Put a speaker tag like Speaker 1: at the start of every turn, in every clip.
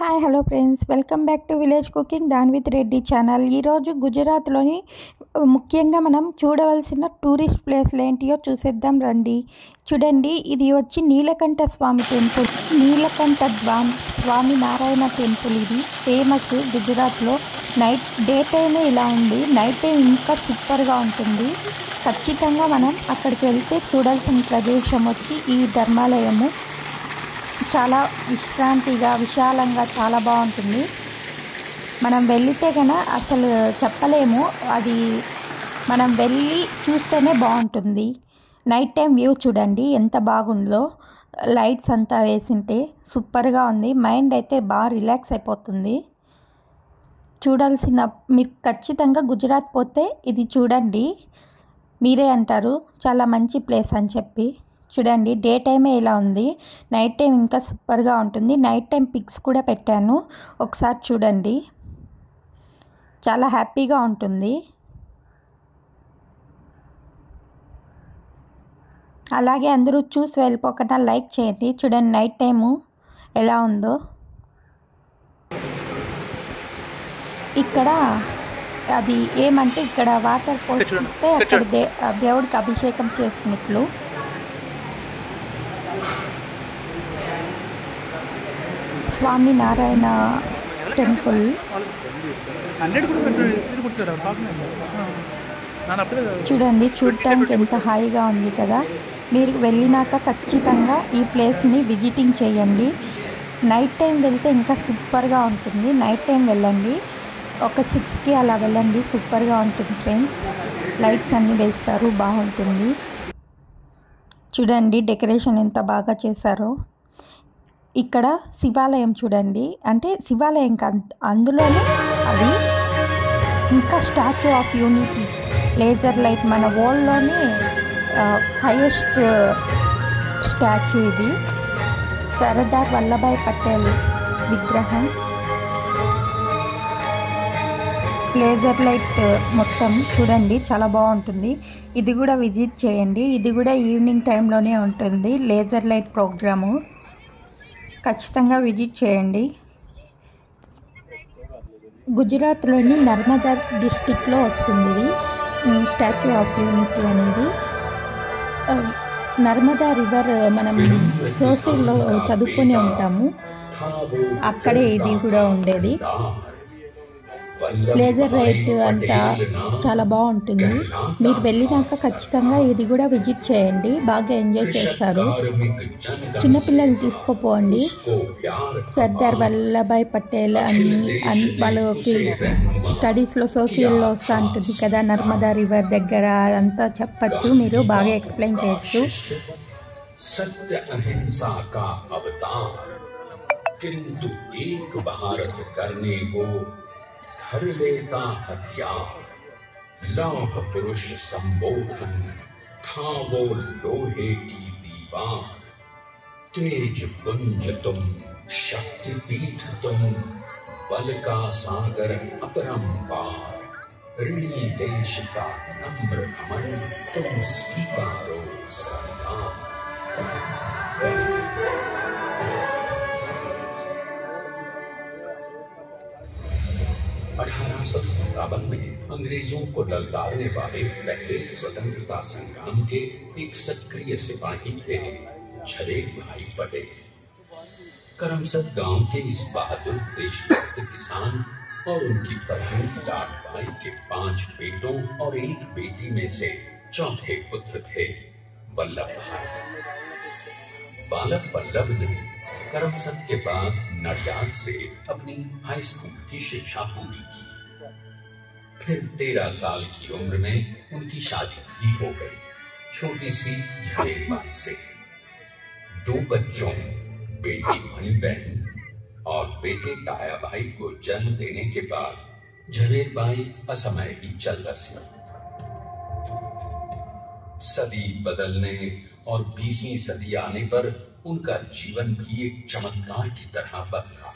Speaker 1: Hi hello friends, welcome back to village cooking than with Reddy channel. ఈరోజు గుజరాత్లోని ముఖ్యంగా మనం చూడవలసిన టూరిస్ట్ ప్లేస్లు ఏంటియో చూసేద్దాం రండి. చూడండి, ఇది వచ్చి నీలకంఠ స్వామి టెంపుల్. నీలకంఠ స్వామి నారాయణ టెంపుల్. ఇది ఫేమస్ గుజరాత్లో. డే టైమే ఇలా ఉంది, నైట్ టైం ఇంకా సూపర్గా ఉంటుంది. ఖచ్చితంగా మనం అక్కడికి వెళ్తే చూడాల్సిన ప్రదేశం వచ్చి ఈ ధర్మాలయము. చాలా విశ్రాంతిగా విశాలంగా చాలా బాగుంటుంది. మనం వెళితే కన్నా అసలు చెప్పలేము, అది మనం వెళ్ళి చూస్తేనే బాగుంటుంది. నైట్ టైం వ్యూ చూడండి ఎంత బాగుందో, లైట్స్ అంతా వేసింటే సూపర్గా ఉంది. మైండ్ అయితే బాగా రిలాక్స్ అయిపోతుంది. మీరు ఖచ్చితంగా గుజరాత్ పోతే ఇది చూడండి, మీరే అంటారు చాలా మంచి ప్లేస్ అని చెప్పి. చూడండి, డే టైమే ఇలా ఉంది, నైట్ టైం ఇంకా సూపర్గా ఉంటుంది. నైట్ టైం పిక్స్ కూడా పెట్టాను, ఒకసారి చూడండి. చాలా హ్యాపీగా ఉంటుంది. అలాగే అందరూ చూసి వెళ్ళిపోకుండా లైక్ చేయండి. చూడండి నైట్ టైము ఎలా ఉందో. ఇక్కడ అది ఏమంటే ఇక్కడ వాటర్ పోస్తే అక్కడ దేవుడికి అభిషేకం చేసినట్లు. స్వామి నారాయణ టెంపుల్ చూడండి, చూడటానికి ఎంత హాయిగా ఉంది కదా. మీరు వెళ్ళినాక ఖచ్చితంగా ఈ ప్లేస్ని విజిటింగ్ చేయండి. నైట్ టైం వెళ్తే ఇంకా సూపర్గా ఉంటుంది. నైట్ టైం వెళ్ళండి, ఒక 6కి అలా వెళ్ళండి, సూపర్గా ఉంటుంది ఫ్రెండ్స్. లైట్స్ అన్నీ వేస్తారు, బాగుంటుంది. చూడండి డెకరేషన్ ఎంత బాగా చేశారో. ఇక్కడ శివాలయం చూడండి, అంటే శివాలయం అందులోనే అది ఇంకా statue of unity laser light, మన వరల్డ్లోనే హైయెస్ట్ స్టాచ్యూ ఇది. సర్దార్ వల్లభాయ్ పటేల్ విగ్రహం. లేజర్ లైట్ మొత్తం చూడండి, చాలా బాగుంటుంది. ఇది కూడా విజిట్ చేయండి. ఇది కూడా ఈవినింగ్ టైంలోనే ఉంటుంది లేజర్ లైట్ ప్రోగ్రాము. ఖచ్చితంగా విజిట్ చేయండి. గుజరాత్లోని నర్మదా డిస్టిక్లో వస్తుంది ఇది స్టాచ్యూ ఆఫ్ యూనిటీ అనేది. నర్మదా రివర్ మనం సోషల్లో చదువుకొని ఉంటాము, అక్కడే ఇది కూడా ఉండేది. లేజర్ లైట్ అంతా చాలా బాగుంటుంది. మీరు వెళ్ళినాక ఖచ్చితంగా ఇది కూడా విజిట్ చేయండి, బాగా ఎంజాయ్ చేస్తారు. చిన్నపిల్లల్ని తీసుకుపోండి. సర్దార్ వల్లభాయ్ పటేల్ అని వాళ్ళకి స్టడీస్లో సోషల్లో వస్తూ ఉంటుంది కదా, నర్మదా రివర్ దగ్గర అంతా చెప్పచ్చు, మీరు బాగా ఎక్స్ప్లెయిన్ చేయొచ్చు.
Speaker 2: सत्य अहिंसा का अवतार, किंतु एक भारत करने को धर लेता हथियार। लौह पुरुष संबोधन था वो लोहे की दीवार। तेज पुंज तुम, शक्ति पीठ तुम, बल का सागर अपरंपार। ऋणी देश का नम्र अमन तुम स्वीकारो सरदार। 1857 में अंग्रेजों को ललकारने वाले पहले स्वतंत्रता संग्राम के एक सक्रिय सिपाही थे झवेर भाई पटेल। करमसद गांव के इस बहादुर देशभक्त किसान और उनकी पत्नी लाड भाई के 5 बेटों और 1 बेटी में से चौथे पुत्र थे वल्लभ भाई। बालक वल्लभ ने करमसद के बाद नडियाद से अपनी हाई स्कूल की शिक्षा पूरी की। फिर 13 साल की उम्र में उनकी शादी भी हो गई, छोटी सी झवेर बाई से। 2 बच्चों, बेटी मणि बहन और बेटे टाया भाई को जन्म देने के बाद झवेर बाई असमय ही चल बसी। सदी बदलने और 20वीं सदी आने पर उनका जीवन भी एक चमत्कार की तरह बदला।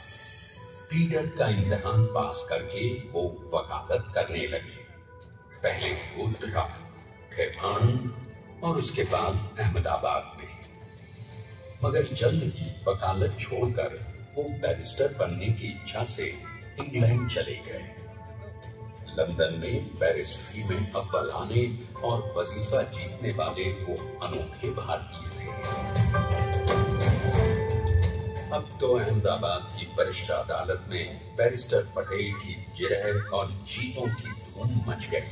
Speaker 2: पीडर का इम्तिहान पास करके वो वकालत करने लगे। पहले गोध्रा, फिर आणंद और उसके बाद अहमदाबाद में। मगर जल्द ही वकालत छोड़कर वो बैरिस्टर बनने की इच्छा से इंग्लैंड चले गए। लंदन में बैरिस्ट्री में अव्वल आने और वजीफा जीतने वाले वो अनोखे भारतीय थे। अब तो अहमदाबाद की वरिष्ठ अदालत में बैरिस्टर पटेल की जिरह और जीतों की धूम मच गई।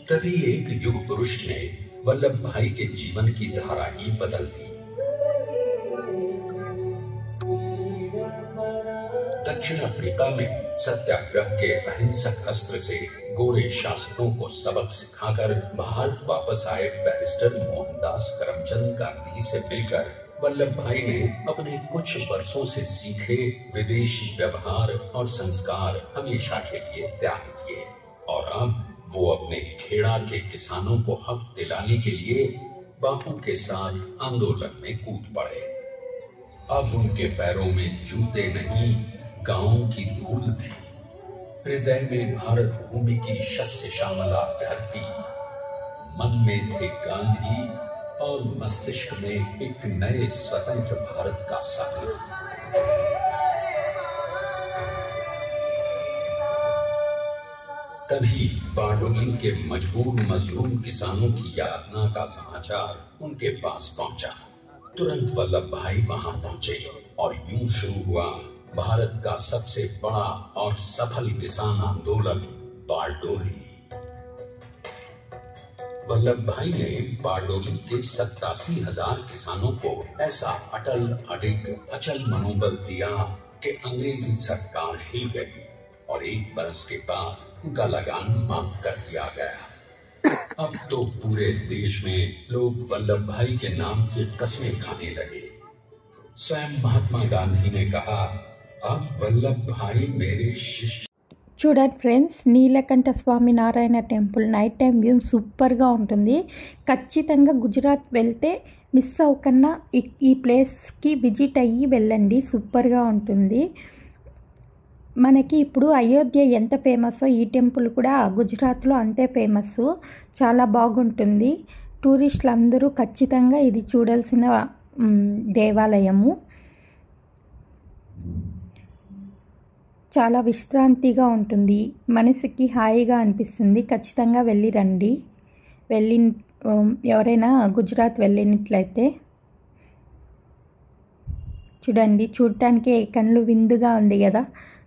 Speaker 2: तभी एक युग पुरुष ने वल्लभ भाई के जीवन की धारा ही बदल दी। दक्षिण अफ्रीका में सत्याग्रह के अहिंसक अस्त्र से गोरे शासकों को सबक सिखाकर भारत वापस आए बैरिस्टर मोहनदास करमचंद गांधी से मिलकर वल्लभ भाई ने अपने कुछ वर्षों से सीखे विदेशी व्यवहार और संस्कार हमेशा के लिए त्याग दिए और अब वो अपने खेड़ा के किसानों को हक दिलाने के लिए बापू के साथ आंदोलन में कूद पड़े। अब उनके पैरों में जूते नहीं, गांवों की धूल थी। हृदय में भारत भूमि की शस्य श्यामला धरती, मन में थे गांधी और मस्तिष्क में एक नए स्वतंत्र भारत का सपना। तभी बारडोली के मजबूर मजलूम किसानों की यातना का समाचार उनके पास पहुंचा। तुरंत वल्लभ भाई वहां पहुंचे और यूं शुरू हुआ भारत का सबसे बड़ा और सफल किसान आंदोलन बारडोली। वल्लभ भाई ने बारडोली के 87,000 किसानों को ऐसा अटल अडिग अचल मनोबल दिया कि अंग्रेजी सरकार हिल गई और 1 बरस के बाद उनका लगान माफ कर दिया गया। अब तो पूरे देश में लोग वल्लभ भाई के नाम की कस्में खाने लगे। स्वयं महात्मा गांधी ने कहा, अब वल्लभ भाई मेरे शिष्य।
Speaker 1: చూడండి friends, Neelkanth Swami Narayan temple night time view సూపర్గా ఉంటుంది. ఖచ్చితంగా గుజరాత్ వెళ్తే మిస్ అవ్వకన్నా ఈ ప్లేస్కి విజిట్ అయ్యి వెళ్ళండి, సూపర్గా ఉంటుంది. మనకి ఇప్పుడు అయోధ్య ఎంత ఫేమస్సో ఈ టెంపుల్ కూడా గుజరాత్లో అంతే ఫేమస్, చాలా బాగుంటుంది. టూరిస్టులు అందరూ ఖచ్చితంగా ఇది చూడాల్సిన దేవాలయము. చాలా విశ్రాంతిగా ఉంటుంది, మనసుకి హాయిగా అనిపిస్తుంది. ఖచ్చితంగా వెళ్ళి రండి. ఎవరైనా గుజరాత్ వెళ్ళినట్లయితే చూడండి. చూడటానికి కళ్ళు విందుగా ఉంది కదా,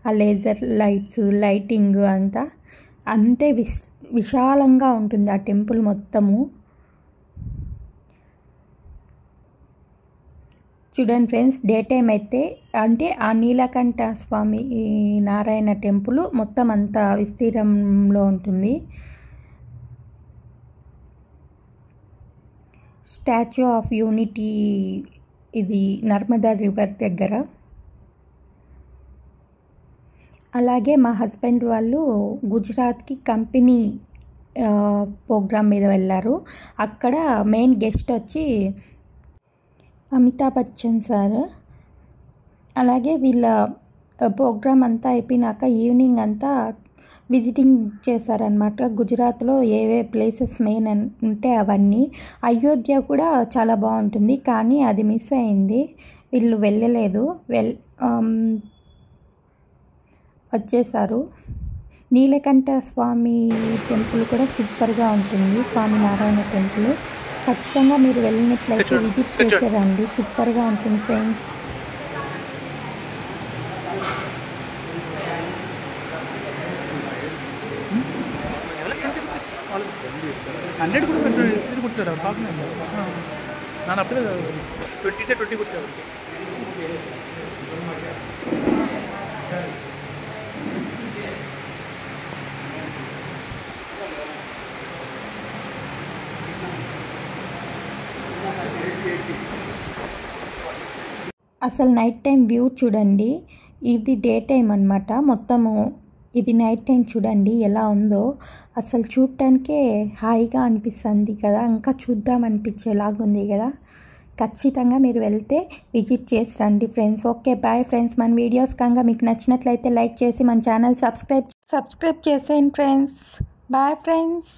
Speaker 1: ఆ లేజర్ లైట్స్, లైటింగ్ అంతా అంతే విశాలంగా ఉంటుంది ఆ టెంపుల్ మొత్తము. చూడండి ఫ్రెండ్స్, డే టైం అయితే అంటే ఆ నీలకంఠ స్వామి నారాయణ టెంపుల్ మొత్తం అంతా విస్తీర్ణంలో ఉంటుంది. స్టాచ్యూ ఆఫ్ యూనిటీ ఇది నర్మదా రివర్ దగ్గర. అలాగే మా హస్బెండ్ వాళ్ళు గుజరాత్కి కంపెనీ ప్రోగ్రామ్ మీద వెళ్ళారు. అక్కడ మెయిన్ గెస్ట్ వచ్చి అమితాబ్ బచ్చన్ సార్. అలాగే వీళ్ళ ప్రోగ్రామ్ అంతా అయిపోయినాక ఈవినింగ్ అంతా విజిటింగ్ చేశారనమాట. గుజరాత్లో ఏవే ప్లేసెస్ మెయిన్ ఉంటే అవన్నీ. అయోధ్య కూడా చాలా బాగుంటుంది, కానీ అది మిస్ అయింది, వీళ్ళు వెళ్ళలేదు, వచ్చేసారు. నీలకంఠ స్వామి టెంపుల్ కూడా సూపర్గా ఉంటుంది, స్వామినారాయణ టెంపుల్. ఖచ్చితంగా మీరు వెళ్ళినట్లయితే విజిట్ చేసేరండి, సూపర్గా ఉంటుంది ఫ్రెండ్స్.
Speaker 3: హండ్రెడ్ కూడా ఇది కుట్టాడు ನಾನು అప్పుడే 20 కుట్టాడు.
Speaker 1: అసలు నైట్ టైం వ్యూ చూడండి, ఇది డే టైం అన్నమాట మొత్తము. ఇది నైట్ టైం చూడండి ఎలా ఉందో, అసలు చూడటానికే హాయిగా అనిపిస్తుంది కదా, ఇంకా చూద్దాం అనిపించేలాగుంది కదా. ఖచ్చితంగా మీరు వెళ్తే విజిట్ చేసి రండి ఫ్రెండ్స్. Okay bye friends. మన వీడియోస్ కనుక మీకు నచ్చినట్లయితే లైక్ చేసి మన ఛానల్ సబ్స్క్రైబ్ చేసేయండి ఫ్రెండ్స్. Bye friends.